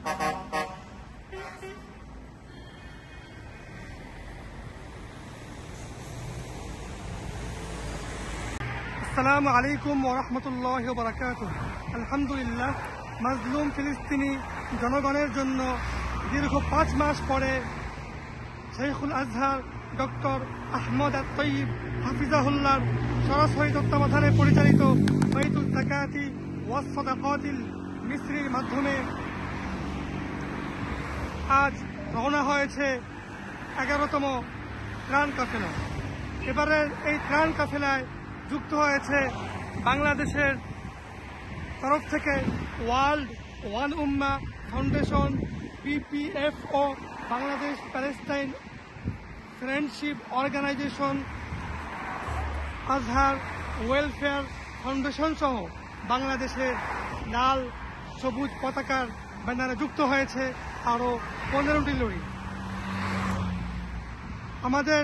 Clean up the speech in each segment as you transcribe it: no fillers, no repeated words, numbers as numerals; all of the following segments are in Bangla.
আসসালামু আলাইকুম ওয়া রাহমাতুল্লাহি ওয়া বারাকাতুহু। আলহামদুলিল্লাহ, মাজলুম ফিলিস্তিনি জনগণের জন্য দীর্ঘ 5 মাস পরে শাইখুল আজহার ডক্টর আহমদ আত-তয়্যিব হাফিজাহুল্লাহর সরাসরি তত্ত্বাবধানে পরিচালিত বাইতুল যাকাতি ওয়াস সাদাকাতিল মিসরির মাধ্যমে আজ রওনা হয়েছে 11তম ত্রাণ কাফেলা। এবারের এই ত্রাণ কাফেলায় যুক্ত হয়েছে বাংলাদেশের তরফ থেকে ওয়ার্ল্ড ওয়ান উম্মা foundation, BPFO, Bangladesh Palestine friendship organisation, Azhar welfare foundation সহ বাংলাদেশের লাল সবুজ পতাকার ব্যানারে যুক্ত হয়েছে আরও 15টি লরি। আমাদের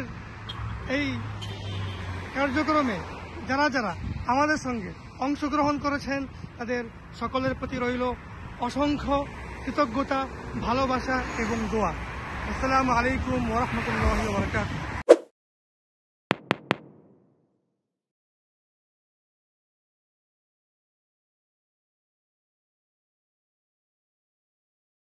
এই কার্যক্রমে যারা যারা আমাদের সঙ্গে অংশগ্রহণ করেছেন তাদের সকলের প্রতি রইল অসংখ্য কৃতজ্ঞতা, ভালোবাসা এবং দোয়া। আসসালামু আলাইকুম ওয়া রাহমাতুল্লাহি ওয়া বারাকাতুহু।